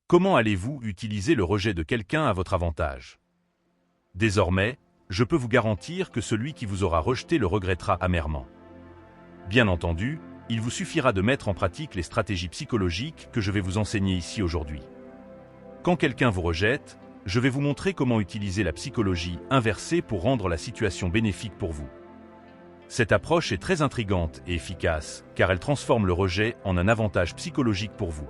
Comment allez-vous utiliser le rejet de quelqu'un à votre avantage? Désormais, je peux vous garantir que celui qui vous aura rejeté le regrettera amèrement. Bien entendu, il vous suffira de mettre en pratique les stratégies psychologiques que je vais vous enseigner ici aujourd'hui. Quand quelqu'un vous rejette, je vais vous montrer comment utiliser la psychologie inversée pour rendre la situation bénéfique pour vous. Cette approche est très intrigante et efficace, car elle transforme le rejet en un avantage psychologique pour vous.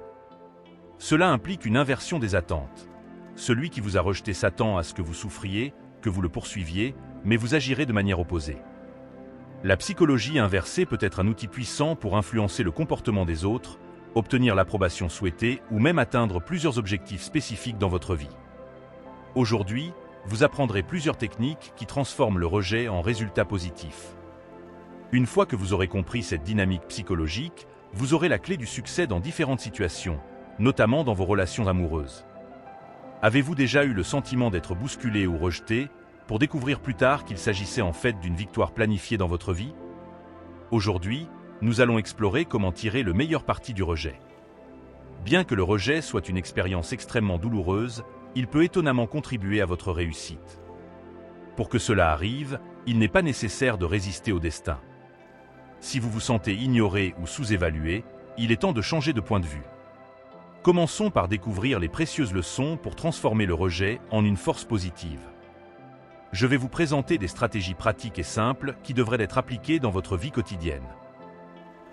Cela implique une inversion des attentes. Celui qui vous a rejeté s'attend à ce que vous souffriez, que vous le poursuiviez, mais vous agirez de manière opposée. La psychologie inversée peut être un outil puissant pour influencer le comportement des autres, obtenir l'approbation souhaitée ou même atteindre plusieurs objectifs spécifiques dans votre vie. Aujourd'hui, vous apprendrez plusieurs techniques qui transforment le rejet en résultat positif. Une fois que vous aurez compris cette dynamique psychologique, vous aurez la clé du succès dans différentes situations, notamment dans vos relations amoureuses. Avez-vous déjà eu le sentiment d'être bousculé ou rejeté, pour découvrir plus tard qu'il s'agissait en fait d'une victoire planifiée dans votre vie? Aujourd'hui, nous allons explorer comment tirer le meilleur parti du rejet. Bien que le rejet soit une expérience extrêmement douloureuse, il peut étonnamment contribuer à votre réussite. Pour que cela arrive, il n'est pas nécessaire de résister au destin. Si vous vous sentez ignoré ou sous-évalué, il est temps de changer de point de vue. Commençons par découvrir les précieuses leçons pour transformer le rejet en une force positive. Je vais vous présenter des stratégies pratiques et simples qui devraient être appliquées dans votre vie quotidienne.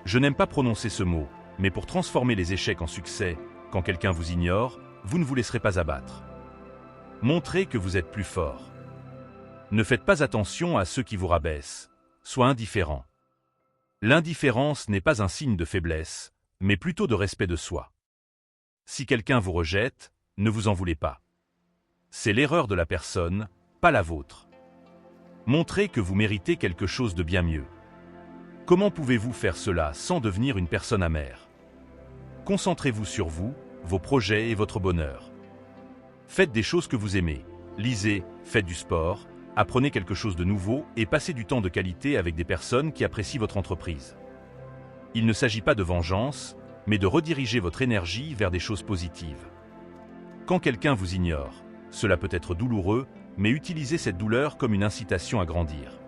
Je n'aime pas prononcer ce mot, mais pour transformer les échecs en succès, quand quelqu'un vous ignore, vous ne vous laisserez pas abattre. Montrez que vous êtes plus fort. Ne faites pas attention à ceux qui vous rabaissent. Sois indifférent. L'indifférence n'est pas un signe de faiblesse, mais plutôt de respect de soi. Si quelqu'un vous rejette, ne vous en voulez pas. C'est l'erreur de la personne, pas la vôtre. Montrez que vous méritez quelque chose de bien mieux. Comment pouvez-vous faire cela sans devenir une personne amère? Concentrez-vous sur vous, vos projets et votre bonheur. Faites des choses que vous aimez. Lisez, faites du sport, apprenez quelque chose de nouveau et passez du temps de qualité avec des personnes qui apprécient votre entreprise. Il ne s'agit pas de vengeance, mais de rediriger votre énergie vers des choses positives. Quand quelqu'un vous ignore, cela peut être douloureux, mais utilisez cette douleur comme une incitation à grandir.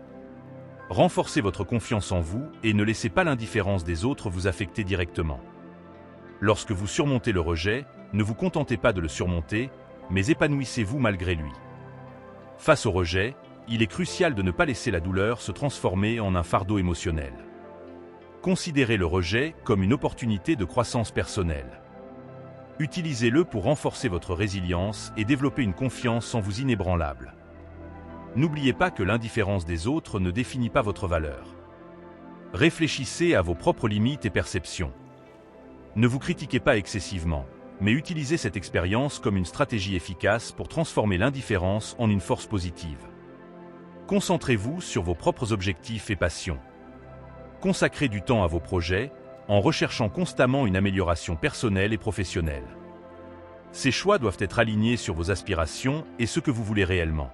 Renforcez votre confiance en vous et ne laissez pas l'indifférence des autres vous affecter directement. Lorsque vous surmontez le rejet, ne vous contentez pas de le surmonter, mais épanouissez-vous malgré lui. Face au rejet, il est crucial de ne pas laisser la douleur se transformer en un fardeau émotionnel. Considérez le rejet comme une opportunité de croissance personnelle. Utilisez-le pour renforcer votre résilience et développer une confiance en vous inébranlable. N'oubliez pas que l'indifférence des autres ne définit pas votre valeur. Réfléchissez à vos propres limites et perceptions. Ne vous critiquez pas excessivement, mais utilisez cette expérience comme une stratégie efficace pour transformer l'indifférence en une force positive. Concentrez-vous sur vos propres objectifs et passions. Consacrez du temps à vos projets, en recherchant constamment une amélioration personnelle et professionnelle. Ces choix doivent être alignés sur vos aspirations et ce que vous voulez réellement.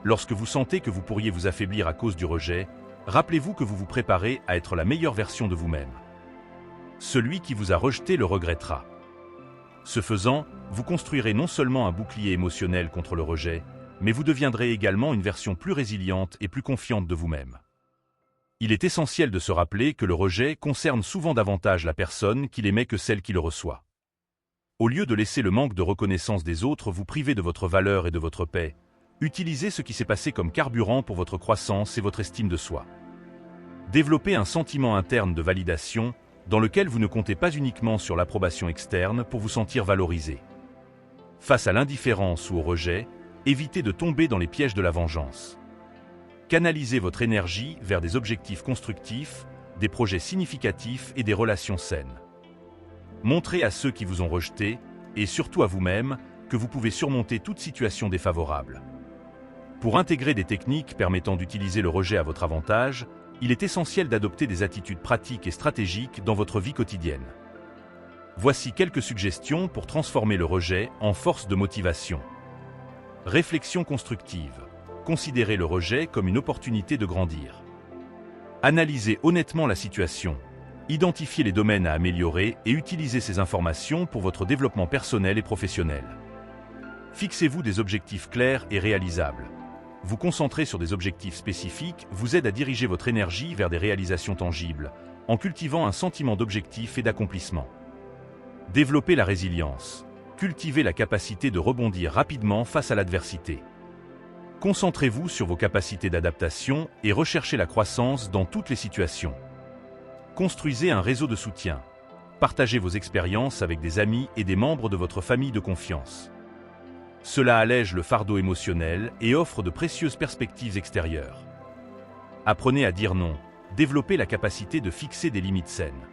Lorsque vous sentez que vous pourriez vous affaiblir à cause du rejet, rappelez-vous que vous vous préparez à être la meilleure version de vous-même. Celui qui vous a rejeté le regrettera. Ce faisant, vous construirez non seulement un bouclier émotionnel contre le rejet, mais vous deviendrez également une version plus résiliente et plus confiante de vous-même. Il est essentiel de se rappeler que le rejet concerne souvent davantage la personne qui l'émet que celle qui le reçoit. Au lieu de laisser le manque de reconnaissance des autres vous priver de votre valeur et de votre paix, utilisez ce qui s'est passé comme carburant pour votre croissance et votre estime de soi. Développez un sentiment interne de validation, dans lequel vous ne comptez pas uniquement sur l'approbation externe pour vous sentir valorisé. Face à l'indifférence ou au rejet, évitez de tomber dans les pièges de la vengeance. Canalisez votre énergie vers des objectifs constructifs, des projets significatifs et des relations saines. Montrez à ceux qui vous ont rejeté, et surtout à vous-même, que vous pouvez surmonter toute situation défavorable. Pour intégrer des techniques permettant d'utiliser le rejet à votre avantage, il est essentiel d'adopter des attitudes pratiques et stratégiques dans votre vie quotidienne. Voici quelques suggestions pour transformer le rejet en force de motivation. Réflexion constructive. Considérez le rejet comme une opportunité de grandir. Analysez honnêtement la situation. Identifiez les domaines à améliorer et utilisez ces informations pour votre développement personnel et professionnel. Fixez-vous des objectifs clairs et réalisables. Vous concentrer sur des objectifs spécifiques vous aide à diriger votre énergie vers des réalisations tangibles, en cultivant un sentiment d'objectif et d'accomplissement. Développez la résilience. Cultivez la capacité de rebondir rapidement face à l'adversité. Concentrez-vous sur vos capacités d'adaptation et recherchez la croissance dans toutes les situations. Construisez un réseau de soutien. Partagez vos expériences avec des amis et des membres de votre famille de confiance. Cela allège le fardeau émotionnel et offre de précieuses perspectives extérieures. Apprenez à dire non. Développez la capacité de fixer des limites saines.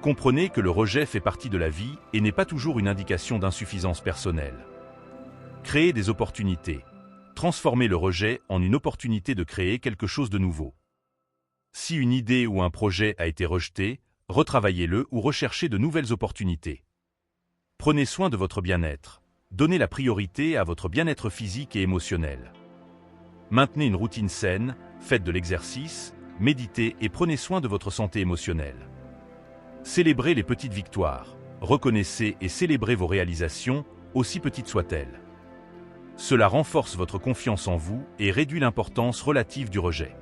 Comprenez que le rejet fait partie de la vie et n'est pas toujours une indication d'insuffisance personnelle. Créez des opportunités. Transformez le rejet en une opportunité de créer quelque chose de nouveau. Si une idée ou un projet a été rejeté, retravaillez-le ou recherchez de nouvelles opportunités. Prenez soin de votre bien-être. Donnez la priorité à votre bien-être physique et émotionnel. Maintenez une routine saine, faites de l'exercice, méditez et prenez soin de votre santé émotionnelle. Célébrez les petites victoires. Reconnaissez et célébrez vos réalisations, aussi petites soient-elles. Cela renforce votre confiance en vous et réduit l'importance relative du rejet.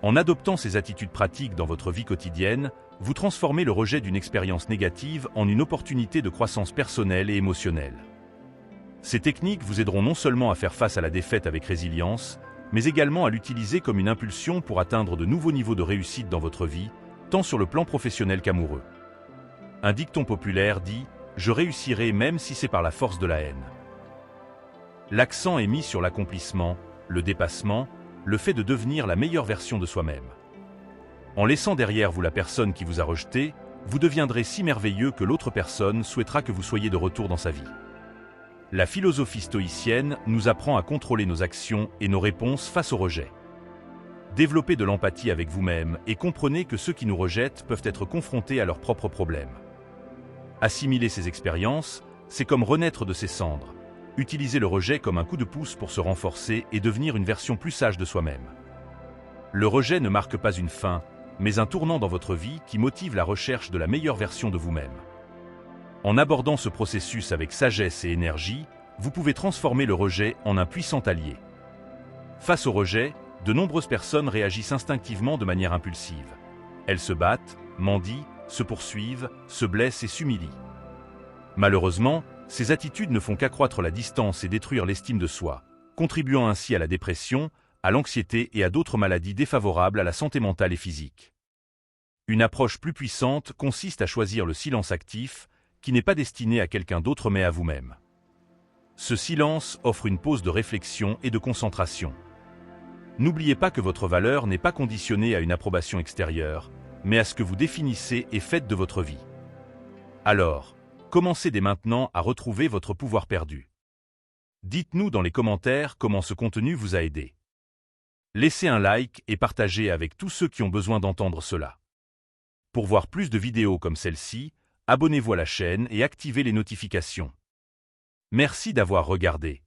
En adoptant ces attitudes pratiques dans votre vie quotidienne, vous transformez le rejet d'une expérience négative en une opportunité de croissance personnelle et émotionnelle. Ces techniques vous aideront non seulement à faire face à la défaite avec résilience, mais également à l'utiliser comme une impulsion pour atteindre de nouveaux niveaux de réussite dans votre vie, tant sur le plan professionnel qu'amoureux. Un dicton populaire dit « Je réussirai même si c'est par la force de la haine ». L'accent est mis sur l'accomplissement, le dépassement, le fait de devenir la meilleure version de soi-même. En laissant derrière vous la personne qui vous a rejeté, vous deviendrez si merveilleux que l'autre personne souhaitera que vous soyez de retour dans sa vie. La philosophie stoïcienne nous apprend à contrôler nos actions et nos réponses face au rejet. Développez de l'empathie avec vous-même et comprenez que ceux qui nous rejettent peuvent être confrontés à leurs propres problèmes. Assimiler ces expériences, c'est comme renaître de ses cendres. Utilisez le rejet comme un coup de pouce pour se renforcer et devenir une version plus sage de soi-même. Le rejet ne marque pas une fin, mais un tournant dans votre vie qui motive la recherche de la meilleure version de vous-même. En abordant ce processus avec sagesse et énergie, vous pouvez transformer le rejet en un puissant allié. Face au rejet, de nombreuses personnes réagissent instinctivement de manière impulsive. Elles se battent, mendient, se poursuivent, se blessent et s'humilient. Malheureusement, ces attitudes ne font qu'accroître la distance et détruire l'estime de soi, contribuant ainsi à la dépression, à l'anxiété et à d'autres maladies défavorables à la santé mentale et physique. Une approche plus puissante consiste à choisir le silence actif, qui n'est pas destiné à quelqu'un d'autre mais à vous-même. Ce silence offre une pause de réflexion et de concentration. N'oubliez pas que votre valeur n'est pas conditionnée à une approbation extérieure, mais à ce que vous définissez et faites de votre vie. Alors, commencez dès maintenant à retrouver votre pouvoir perdu. Dites-nous dans les commentaires comment ce contenu vous a aidé. Laissez un like et partagez avec tous ceux qui ont besoin d'entendre cela. Pour voir plus de vidéos comme celle-ci, abonnez-vous à la chaîne et activez les notifications. Merci d'avoir regardé.